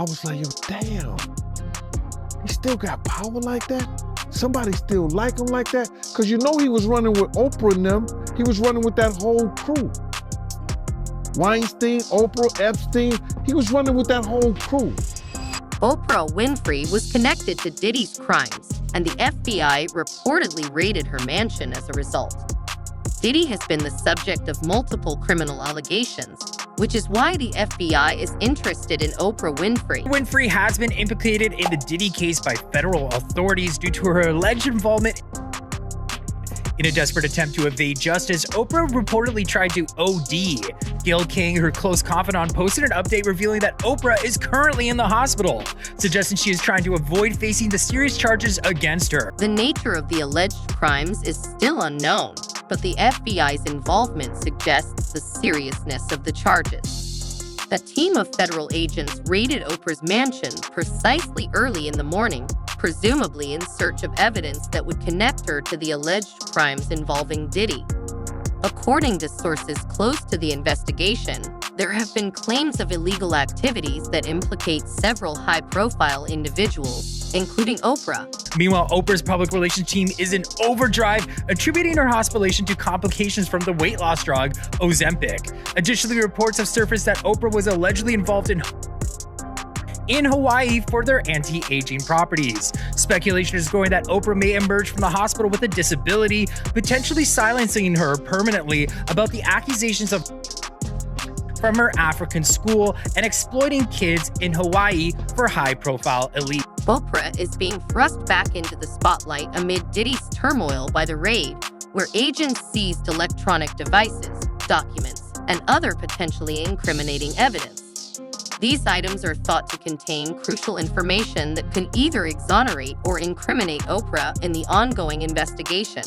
I was like, yo, damn, he still got power like that? Somebody still like him like that? Because you know he was running with Oprah and them. He was running with that whole crew. Weinstein, Oprah, Epstein, he was running with that whole crew. Oprah Winfrey was connected to Diddy's crimes, and the FBI reportedly raided her mansion as a result. Diddy has been the subject of multiple criminal allegations, which is why the FBI is interested in Oprah Winfrey. Winfrey has been implicated in the Diddy case by federal authorities due to her alleged involvement. In a desperate attempt to evade justice, Oprah reportedly tried to OD. Gayle King, her close confidant, posted an update revealing that Oprah is currently in the hospital, suggesting she is trying to avoid facing the serious charges against her. The nature of the alleged crimes is still unknown, but the FBI's involvement suggests the seriousness of the charges. A team of federal agents raided Oprah's mansion precisely early in the morning, presumably in search of evidence that would connect her to the alleged crimes involving Diddy. According to sources close to the investigation, there have been claims of illegal activities that implicate several high-profile individuals, including Oprah. Meanwhile, Oprah's public relations team is in overdrive, attributing her hospitalization to complications from the weight loss drug Ozempic. Additionally, reports have surfaced that Oprah was allegedly involved in Hawaii for their anti-aging properties. Speculation is growing that Oprah may emerge from the hospital with a disability, potentially silencing her permanently about the accusations from her African school and exploiting kids in Hawaii for high-profile elite. Oprah is being thrust back into the spotlight amid Diddy's turmoil by the raid, where agents seized electronic devices, documents, and other potentially incriminating evidence. These items are thought to contain crucial information that can either exonerate or incriminate Oprah in the ongoing investigation.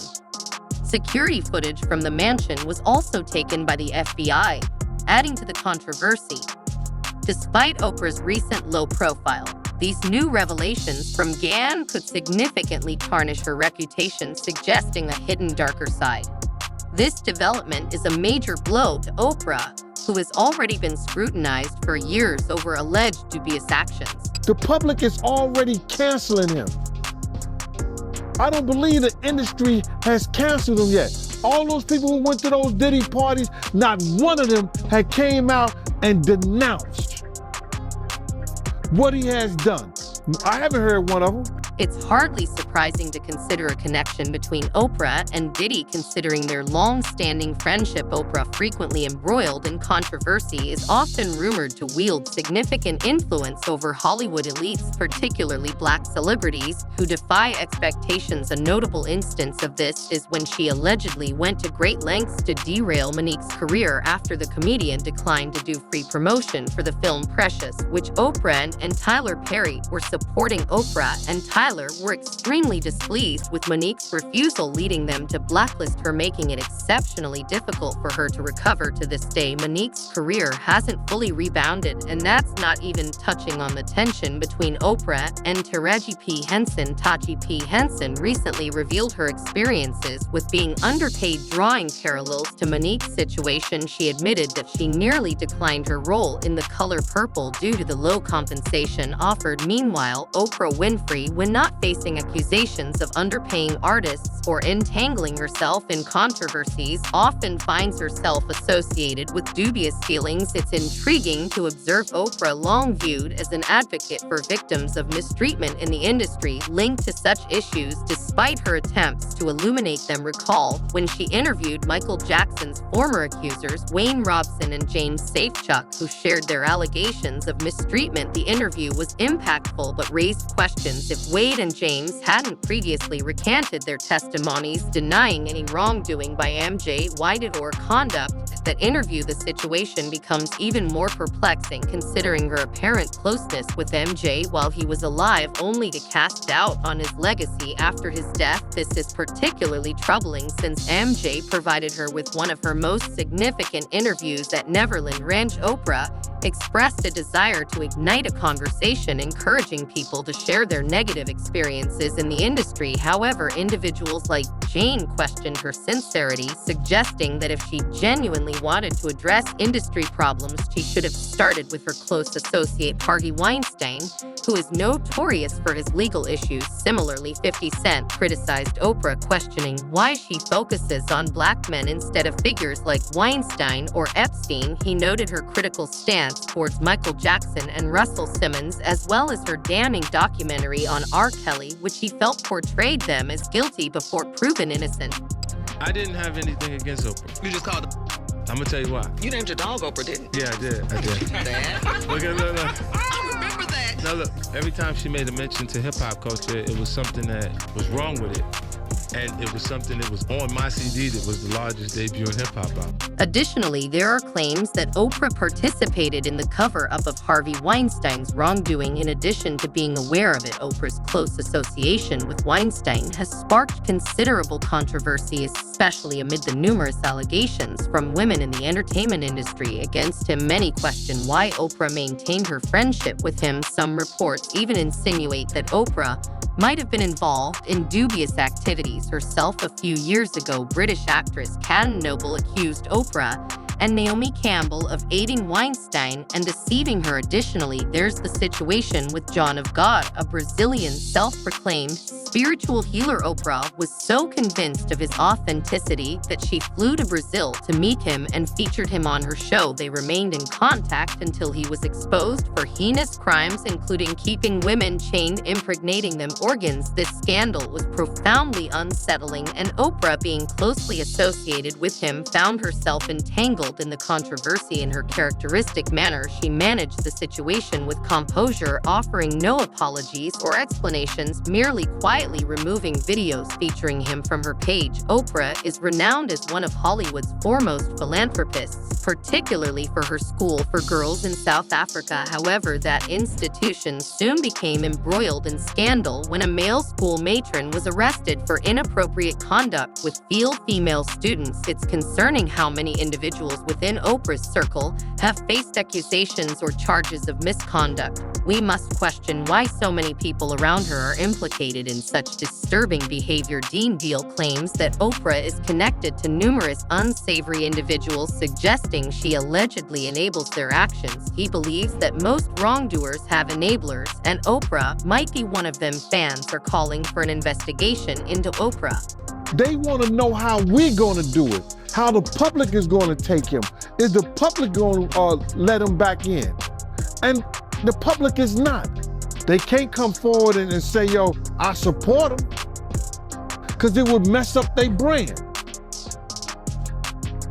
Security footage from the mansion was also taken by the FBI, adding to the controversy. Despite Oprah's recent low profile, these new revelations from GAN could significantly tarnish her reputation, suggesting a hidden darker side. This development is a major blow to Oprah, who has already been scrutinized for years over alleged dubious actions. The public is already canceling him. I don't believe the industry has canceled him yet. All those people who went to those Diddy parties, not one of them had came out and denounced what he has done. I haven't heard one of them. It's hardly surprising to consider a connection between Oprah and Diddy, considering their long-standing friendship. Oprah, frequently embroiled in controversy, is often rumored to wield significant influence over Hollywood elites, particularly Black celebrities, who defy expectations. A notable instance of this is when she allegedly went to great lengths to derail Monique's career after the comedian declined to do free promotion for the film Precious, which Oprah and Tyler Perry were supporting. Oprah and Tyler were extremely displeased with Monique's refusal, leading them to blacklist her, making it exceptionally difficult for her to recover. To this day, Monique's career hasn't fully rebounded, and that's not even touching on the tension between Oprah and Taraji P. Henson. Taraji P. Henson recently revealed her experiences with being underpaid, drawing parallels to Monique's situation. She admitted that she nearly declined her role in The Color Purple due to the low compensation offered. Meanwhile, Oprah Winfrey, when not facing accusations of underpaying artists or entangling herself in controversies, often finds herself associated with dubious feelings. It's intriguing to observe Oprah, long viewed as an advocate for victims of mistreatment in the industry, linked to such issues despite her attempts to illuminate them. Recall when she interviewed Michael Jackson's former accusers, Wayne Robson and James Safechuck, who shared their allegations of mistreatment. The interview was impactful but raised questions if Wade and James hadn't previously recanted their testimonies, denying any wrongdoing by MJ. Why did or conduct that interview? The situation becomes even more perplexing considering her apparent closeness with MJ while he was alive, only to cast doubt on his legacy after his death. This is particularly troubling since MJ provided her with one of her most significant interviews at Neverland Ranch. Oprah expressed a desire to ignite a conversation, encouraging people to share their negative experiences in the industry. However, individuals like Jane questioned her sincerity, suggesting that if she genuinely wanted to address industry problems, she should have started with her close associate Harvey Weinstein, who is notorious for his legal issues. Similarly, 50 Cent criticized Oprah, questioning why she focuses on black men instead of figures like Weinstein or Epstein. He noted her critical stance towards Michael Jackson and Russell Simmons, as well as her damning documentary on R. Kelly, which he felt portrayed them as guilty before proven innocent. I didn't have anything against Oprah. You just called. I'm gonna tell you why. You named your dog Oprah, didn't you? Yeah, I did. Dad. Look. I remember that. Now look, every time she made a mention to hip hop culture, it was something that was wrong with it. And it was something that was on my CD that was the largest debut in hip hop album. Additionally, there are claims that Oprah participated in the cover-up of Harvey Weinstein's wrongdoing. In addition to being aware of it, Oprah's close association with Weinstein has sparked considerable controversy, especially amid the numerous allegations from women in the entertainment industry against him. Many question why Oprah maintained her friendship with him. Some reports even insinuate that Oprah might have been involved in dubious activities herself. A few years ago, British actress Kat Noble accused Oprah and Naomi Campbell of aiding Weinstein and deceiving her. Additionally, there's the situation with John of God, a Brazilian self-proclaimed spiritual healer. Oprah was so convinced of his authenticity that she flew to Brazil to meet him and featured him on her show. They remained in contact until he was exposed for heinous crimes, including keeping women chained, impregnating them organs. This scandal was profoundly unsettling, and Oprah, being closely associated with him, found herself entangled in the controversy. In her characteristic manner, she managed the situation with composure, offering no apologies or explanations, merely quietly removing videos featuring him from her page. Oprah is renowned as one of Hollywood's foremost philanthropists, particularly for her school for girls in South Africa. However, that institution soon became embroiled in scandal when a male school matron was arrested for inappropriate conduct with female students. It's concerning how many individuals within Oprah's circle have faced accusations or charges of misconduct. We must question why so many people around her are implicated in such disturbing behavior. Dean Deal claims that Oprah is connected to numerous unsavory individuals, suggesting she allegedly enables their actions. He believes that most wrongdoers have enablers, and Oprah might be one of them. Fans are calling for an investigation into Oprah. They want to know how we're going to do it, how the public is going to take him. Is the public going to let him back in? And the public is not. They can't come forward and say, yo, I support him, because it would mess up their brand.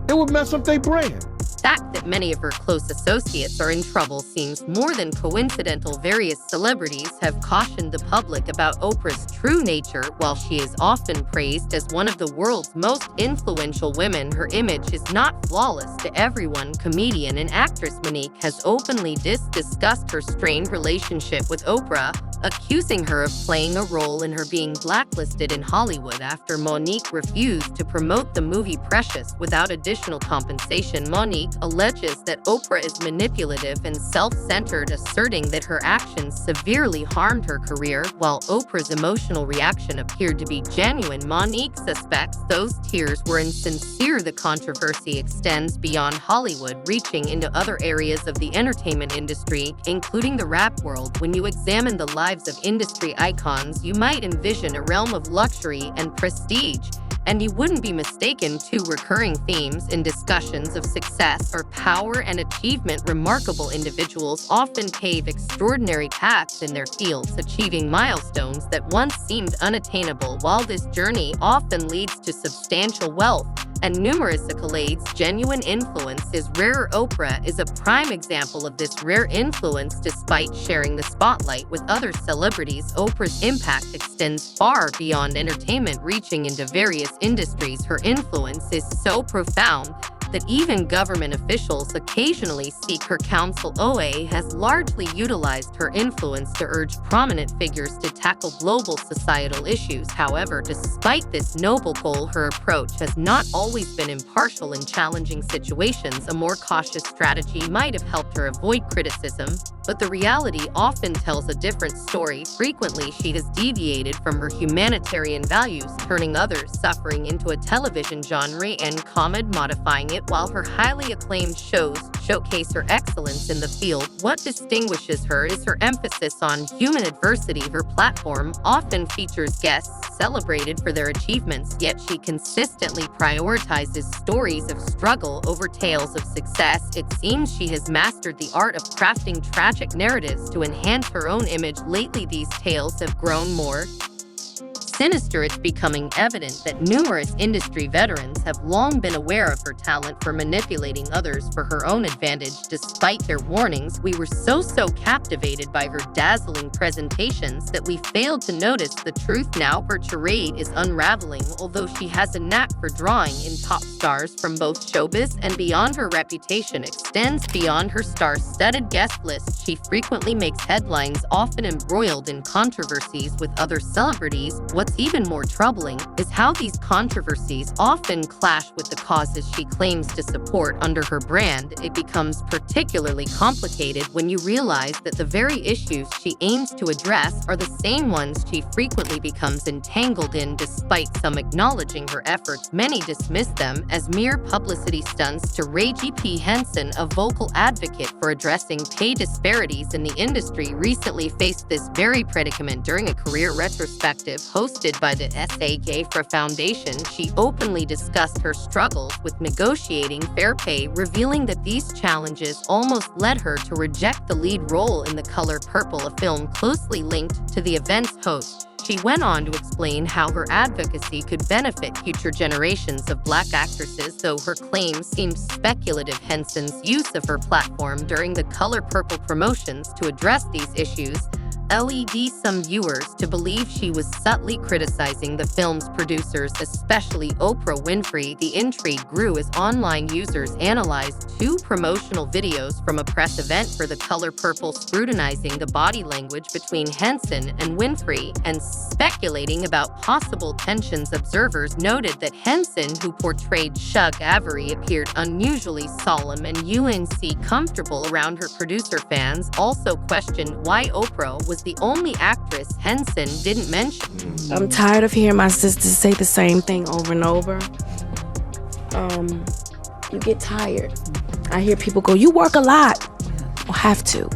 It would mess up their brand. The fact that many of her close associates are in trouble seems more than coincidental. Various celebrities have cautioned the public about Oprah's true nature. While she is often praised as one of the world's most influential women, her image is not flawless to everyone. Comedian and actress Monique has openly discussed her strained relationship with Oprah, accusing her of playing a role in her being blacklisted in Hollywood after Monique refused to promote the movie Precious without additional compensation. Monique alleges that Oprah is manipulative and self-centered, asserting that her actions severely harmed her career. While Oprah's emotional reaction appeared to be genuine, Monique suspects those tears were insincere. The controversy extends beyond Hollywood, reaching into other areas of the entertainment industry, including the rap world. When you examine the lives of industry icons, you might envision a realm of luxury and prestige. And you wouldn't be mistaken. Two recurring themes in discussions of success are power and achievement. Remarkable individuals often pave extraordinary paths in their fields, achieving milestones that once seemed unattainable. While this journey often leads to substantial wealth and numerous accolades, genuine influence is rarer. Oprah is a prime example of this rare influence. Despite sharing the spotlight with other celebrities, Oprah's impact extends far beyond entertainment, reaching into various industries. Her influence is so profound that even government officials occasionally seek her counsel. OA has largely utilized her influence to urge prominent figures to tackle global societal issues. However, despite this noble goal, her approach has not always been impartial in challenging situations. A more cautious strategy might have helped her avoid criticism, but the reality often tells a different story. Frequently, she has deviated from her humanitarian values, turning others' suffering into a television genre and modifying it, while her highly acclaimed shows showcase her excellence in the field. What distinguishes her is her emphasis on human adversity. Her platform often features guests celebrated for their achievements, yet she consistently prioritizes stories of struggle over tales of success. It seems she has mastered the art of crafting tragic narratives to enhance her own image. Lately, these tales have grown more sinister. It's becoming evident that numerous industry veterans have long been aware of her talent for manipulating others for her own advantage. Despite their warnings, we were so captivated by her dazzling presentations that we failed to notice the truth. Now her charade is unraveling. Although she has a knack for drawing in top stars from both showbiz and beyond, her reputation extends beyond her star-studded guest list. She frequently makes headlines, often embroiled in controversies with other celebrities. What's even more troubling is how these controversies often clash with the causes she claims to support under her brand. It becomes particularly complicated when you realize that the very issues she aims to address are the same ones she frequently becomes entangled in. Despite some acknowledging her efforts, many dismiss them as mere publicity stunts. To Ray G.P. Henson, a vocal advocate for addressing pay disparities in the industry, recently faced this very predicament during a career retrospective hosted by the SAG-AFTRA Foundation. She openly discussed her struggles with negotiating fair pay, revealing that these challenges almost led her to reject the lead role in The Color Purple, a film closely linked to the event's host. She went on to explain how her advocacy could benefit future generations of Black actresses, though her claims seemed speculative. Henson's use of her platform during The Color Purple promotions to address these issues led some viewers to believe she was subtly criticizing the film's producers, especially Oprah Winfrey. The intrigue grew as online users analyzed two promotional videos from a press event for The Color Purple, scrutinizing the body language between Henson and Winfrey and speculating about possible tensions. Observers noted that Henson, who portrayed Shug Avery, appeared unusually solemn and comfortable around her producer. Fans also questioned why Oprah was the only actress Henson didn't mention. I'm tired of hearing my sisters say the same thing over and over. You get tired. I hear people go, "You work a lot." Well, have to.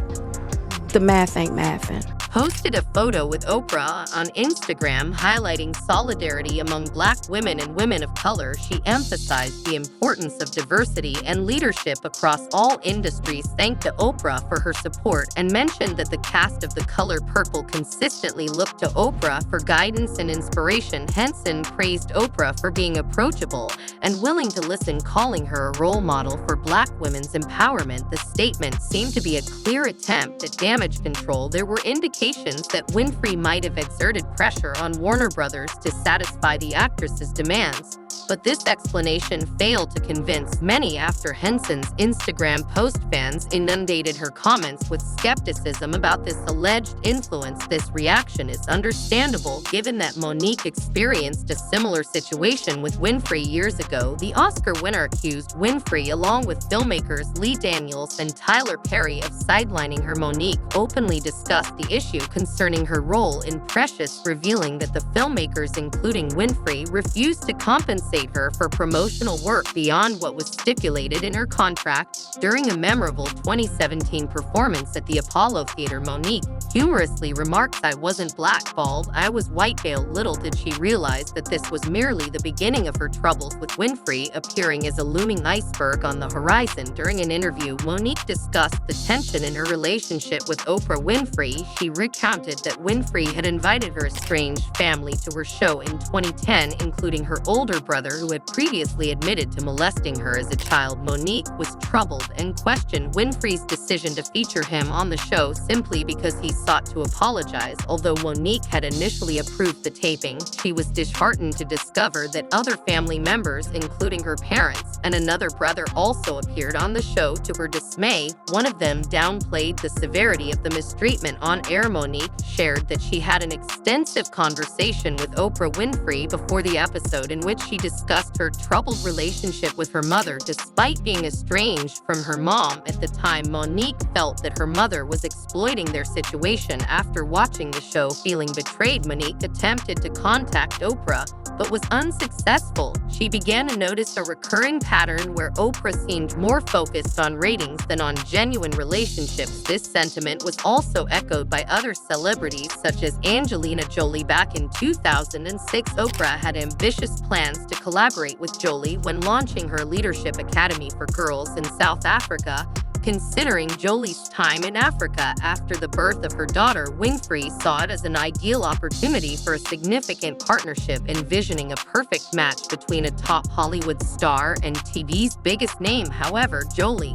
The math ain't mathin'. Posted a photo with Oprah on Instagram highlighting solidarity among Black women and women of color. She emphasized the importance of diversity and leadership across all industries. Thanked to Oprah for her support and mentioned that the cast of The Color Purple consistently looked to Oprah for guidance and inspiration. Henson praised Oprah for being approachable and willing to listen, calling her a role model for Black women's empowerment. The statement seemed to be a clear attempt at damage control. There were indications that Winfrey might have exerted pressure on Warner Brothers to satisfy the actress's demands, but this explanation failed to convince many. After Henson's Instagram post, fans inundated her comments with skepticism about this alleged influence. This reaction is understandable given that Monique experienced a similar situation with Winfrey years ago. The Oscar winner accused Winfrey, along with filmmakers Lee Daniels and Tyler Perry, of sidelining her. Monique openly discussed the issue concerning her role in Precious, revealing that the filmmakers, including Winfrey, refused to compensate her for promotional work beyond what was stipulated in her contract. During a memorable 2017 performance at the Apollo Theater, Monique humorously remarked, "I wasn't blackballed, I was white veiled." Little did she realize that this was merely the beginning of her troubles with Winfrey, appearing as a looming iceberg on the horizon. During an interview, Monique discussed the tension in her relationship with Oprah Winfrey. She recounted that Winfrey had invited her estranged family to her show in 2010, including her older brother, who had previously admitted to molesting her as a child. Monique was troubled and questioned Winfrey's decision to feature him on the show simply because he sought to apologize. Although Monique had initially approved the taping, she was disheartened to discover that other family members, including her parents and another brother, also appeared on the show. To her dismay, one of them downplayed the severity of the mistreatment on air. Monique shared that she had an extensive conversation with Oprah Winfrey before the episode in which she discussed her troubled relationship with her mother. Despite being estranged from her mom at the time, Monique felt that her mother was exploiting their situation. After watching the show, feeling betrayed, Monique attempted to contact Oprah, but was unsuccessful. She began to notice a recurring pattern where Oprah seemed more focused on ratings than on genuine relationships. This sentiment was also echoed by other celebrities such as Angelina Jolie. Back in 2006, Oprah had ambitious plans to collaborate with Jolie when launching her Leadership Academy for Girls in South Africa. Considering Jolie's time in Africa after the birth of her daughter, Winfrey saw it as an ideal opportunity for a significant partnership, envisioning a perfect match between a top Hollywood star and TV's biggest name. However, Jolie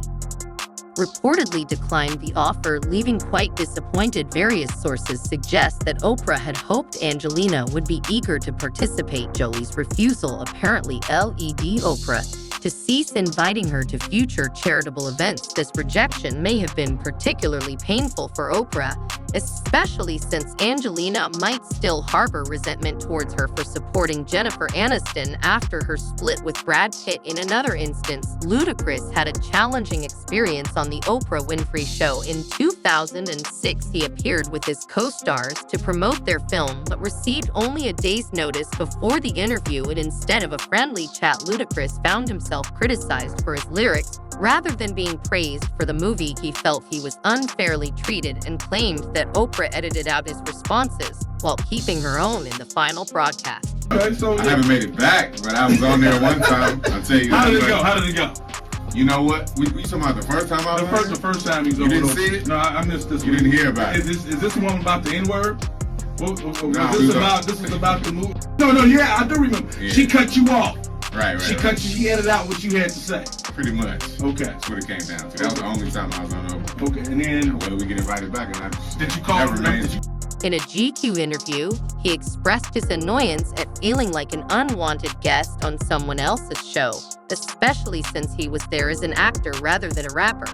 reportedly declined the offer, leaving quite disappointed. Various sources suggest that Oprah had hoped Angelina would be eager to participate. Jolie's refusal apparently led Oprah to cease inviting her to future charitable events. This rejection may have been particularly painful for Oprah, especially since Angelina might still harbor resentment towards her for supporting Jennifer Aniston after her split with Brad Pitt. In another instance, Ludacris had a challenging experience on the Oprah Winfrey Show. In 2006, he appeared with his co-stars to promote their film, but received only a day's notice before the interview, and instead of a friendly chat, Ludacris found himself criticized for his lyrics. Rather than being praised for the movie, he felt he was unfairly treated and claimed that Oprah edited out his responses while keeping her own in the final broadcast. Okay, so I haven't made it back, but I was on there one time. I'll tell you. How did it go? How did it go? You know what? We talking about the first time I was The first time he's You over. didn't see it? No, I missed this You one. didn't hear about it. Is this the one about the N-word? This is about the movie. No, yeah, I do remember. Yeah. She cut you off. Right. She edited out what you had to say. Pretty much. Okay. That's what it came down to. That was the only time I was on Oprah. Okay, and then Whether we get invited back or not. did you call her? In a GQ interview, he expressed his annoyance at feeling like an unwanted guest on someone else's show, especially since he was there as an actor rather than a rapper.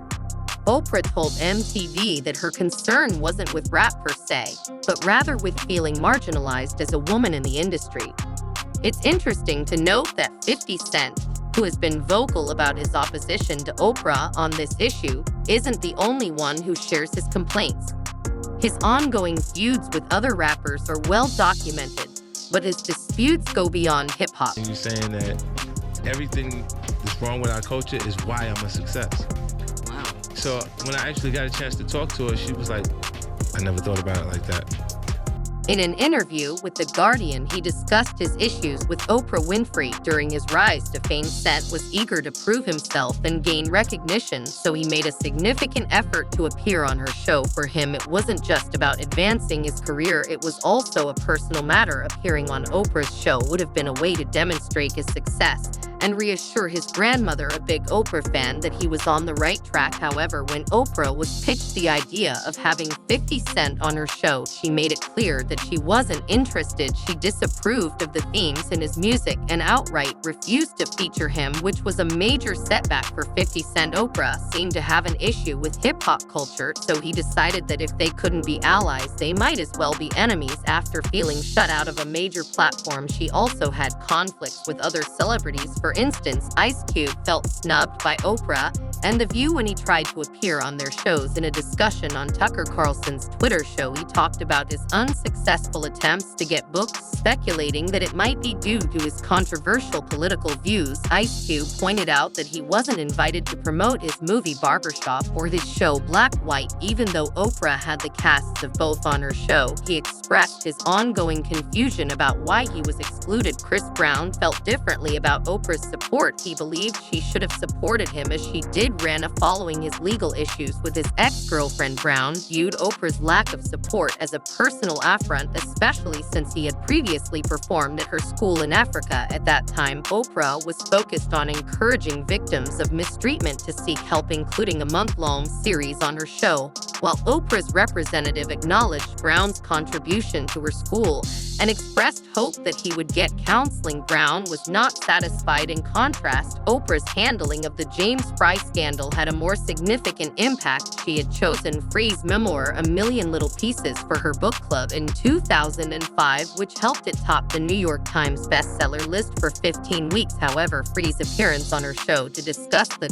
Oprah told MTV that her concern wasn't with rap per se, but rather with feeling marginalized as a woman in the industry. It's interesting to note that 50 Cent, who has been vocal about his opposition to Oprah on this issue, isn't the only one who shares his complaints. His ongoing feuds with other rappers are well documented, but his disputes go beyond hip-hop. You're saying that everything that's wrong with our culture is why I'm a success. Wow. So when I actually got a chance to talk to her, she was like, I never thought about it like that. In an interview with The Guardian, he discussed his issues with Oprah Winfrey during his rise to fame. Cent was eager to prove himself and gain recognition, so he made a significant effort to appear on her show. For him, it wasn't just about advancing his career, it was also a personal matter. Appearing on Oprah's show would have been a way to demonstrate his success and reassure his grandmother, a big Oprah fan, that he was on the right track. However, when Oprah was pitched the idea of having 50 Cent on her show, she made it clear that she wasn't interested. She disapproved of the themes in his music and outright refused to feature him, which was a major setback for 50 Cent. Oprah seemed to have an issue with hip-hop culture, so he decided that if they couldn't be allies, they might as well be enemies. After feeling shut out of a major platform, she also had conflicts with other celebrities. For instance, Ice Cube felt snubbed by Oprah and The View when he tried to appear on their shows. In a discussion on Tucker Carlson's Twitter show, he talked about his unsuccessful attempts to get booked, speculating that it might be due to his controversial political views. Ice Cube pointed out that he wasn't invited to promote his movie Barbershop or his show Black White, even though Oprah had the casts of both on her show. He expressed his ongoing confusion about why he was excluded. Chris Brown felt differently about Oprah's support. He believed she should have supported him as she did did run following his legal issues with his ex-girlfriend. Brown viewed Oprah's lack of support as a personal affront, especially since he had previously performed at her school in Africa. At that time, Oprah was focused on encouraging victims of mistreatment to seek help, including a month-long series on her show. While Oprah's representative acknowledged Brown's contribution to her school and expressed hope that he would get counseling, Brown was not satisfied. In contrast, Oprah's handling of the James Fry scandal had a more significant impact. She had chosen Fry's memoir, A Million Little Pieces, for her book club in 2005, which helped it top the New York Times bestseller list for 15 weeks. However, Fry's appearance on her show to discuss the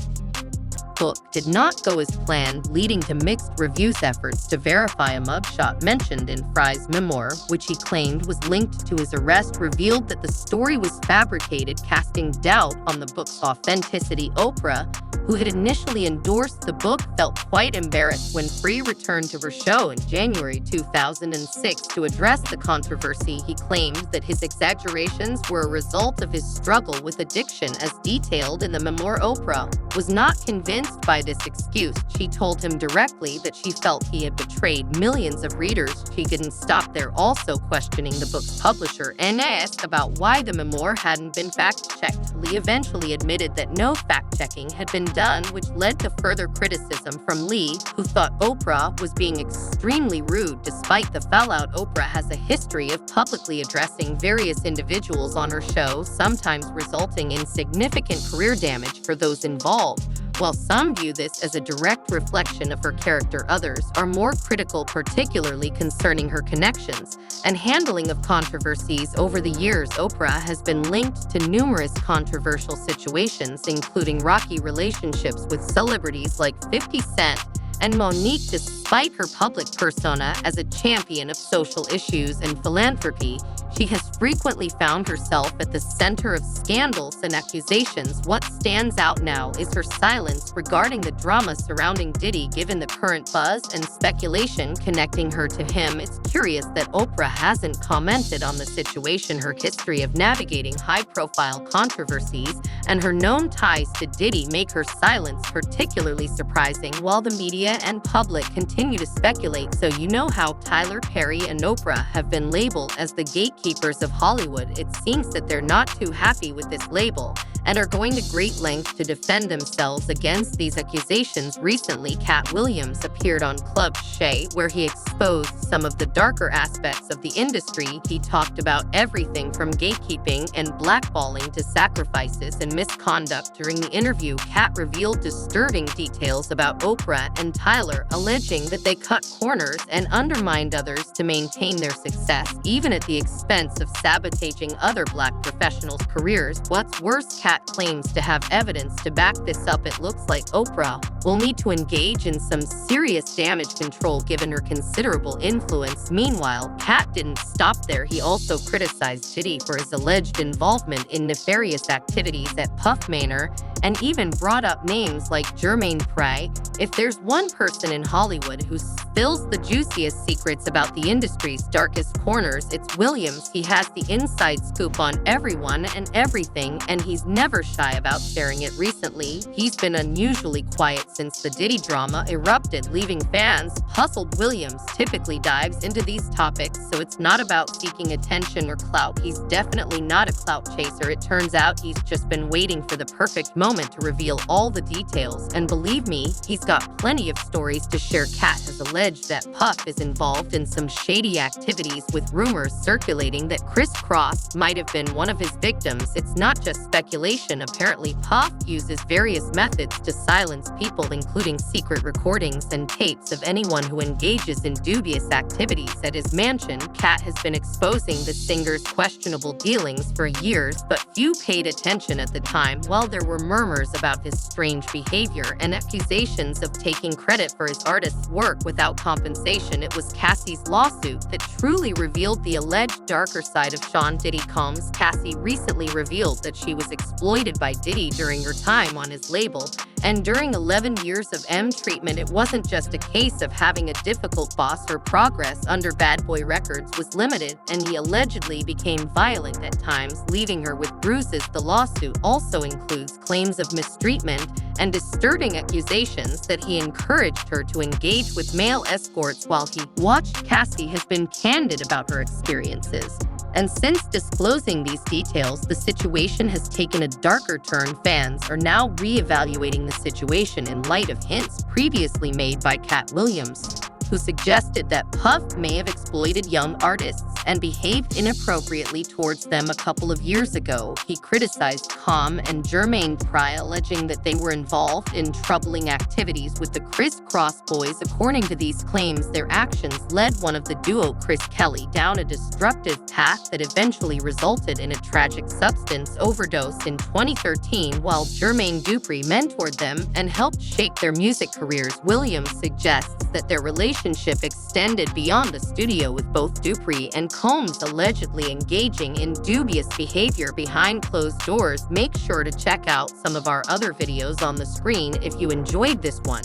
book did not go as planned, leading to mixed reviews. Efforts to verify a mugshot mentioned in Fry's memoir, which he claimed was linked to his arrest, revealed that the story was fabricated, casting doubt on the book's authenticity. Oprah, who had initially endorsed the book, felt quite embarrassed when Fry returned to her show in January 2006 to address the controversy. He claimed that his exaggerations were a result of his struggle with addiction, as detailed in the memoir. Oprah was not convinced by this excuse. She told him directly that she felt he had betrayed millions of readers. She didn't stop there, also questioning the book's publisher and asked about why the memoir hadn't been fact-checked. Lee eventually admitted that no fact-checking had been done, which led to further criticism from Lee, who thought Oprah was being extremely rude. Despite the fallout, Oprah has a history of publicly addressing various individuals on her show, sometimes resulting in significant career damage for those involved. While some view this as a direct reflection of her character, others are more critical, particularly concerning her connections and handling of controversies. Over the years, Oprah has been linked to numerous controversial situations, including rocky relationships with celebrities like 50 Cent and Monique. Despite her public persona as a champion of social issues and philanthropy, she has frequently found herself at the center of scandals and accusations. What stands out now is her silence regarding the drama surrounding Diddy. Given the current buzz and speculation connecting her to him, it's curious that Oprah hasn't commented on the situation. Her history of navigating high-profile controversies and her known ties to Diddy make her silence particularly surprising. While the media and public continue to speculate, so you know how Tyler Perry and Oprah have been labeled as the gatekeepers of Hollywood, it seems that they're not too happy with this label and are going to great lengths to defend themselves against these accusations. Recently, Cat Williams appeared on Club Shay, where he exposed some of the darker aspects of the industry. He talked about everything from gatekeeping and blackballing to sacrifices and misconduct. During the interview, Cat revealed disturbing details about Oprah and Tyler, alleging that they cut corners and undermined others to maintain their success, even at the expense of sabotaging other Black professionals' careers. What's worse, Cat claims to have evidence to back this up. It looks like Oprah will need to engage in some serious damage control given her considerable influence. Meanwhile, Cat didn't stop there. He also criticized Diddy for his alleged involvement in nefarious activities at Puff Manor and even brought up names like Jermaine Prey. If there's one person in Hollywood who spills the juiciest secrets about the industry's darkest corners, it's Williams. He has the inside scoop on everyone and everything, and he's never shy about sharing it. Recently, he's been unusually quiet since the Diddy drama erupted, leaving fans puzzled. Williams typically dives into these topics, so it's not about seeking attention or clout. He's definitely not a clout chaser. It turns out he's just been waiting for the perfect moment to reveal all the details, and believe me, he's got plenty of stories to share. Cat has alleged that Puff is involved in some shady activities, with rumors circulating that Chris Cross might have been one of his victims. It's not just speculation. Apparently, Puff uses various methods to silence people, including secret recordings and tapes of anyone who engages in dubious activities at his mansion. Cat has been exposing the singer's questionable dealings for years, but few paid attention at the time. While there were murmurs about his strange behavior and accusations of taking credit for his artist's work without compensation, it was Cassie's lawsuit that truly revealed the alleged darker side of Sean Diddy Combs. Cassie recently revealed that she was exploited by Diddy during her time on his label And during 11 years of M treatment, it wasn't just a case of having a difficult boss. Her progress under Bad Boy Records was limited, and he allegedly became violent at times, leaving her with bruises. The lawsuit also includes claims of mistreatment and disturbing accusations that he encouraged her to engage with male escorts while he watched. Cassie has been candid about her experiences, and since disclosing these details, the situation has taken a darker turn. Fans are now re-evaluating the situation in light of hints previously made by Cat Williams, who suggested that Puff may have exploited young artists and behaved inappropriately towards them a couple of years ago. He criticized Com and Jermaine Dupri, alleging that they were involved in troubling activities with the Criss Cross Boys. According to these claims, their actions led one of the duo, Chris Kelly, down a destructive path that eventually resulted in a tragic substance overdose in 2013, while Jermaine Dupri mentored them and helped shape their music careers. Williams suggests that their relationship extended beyond the studio, with both Dupri and Combs allegedly engaging in dubious behavior behind closed doors. Make sure to check out some of our other videos on the screen if you enjoyed this one.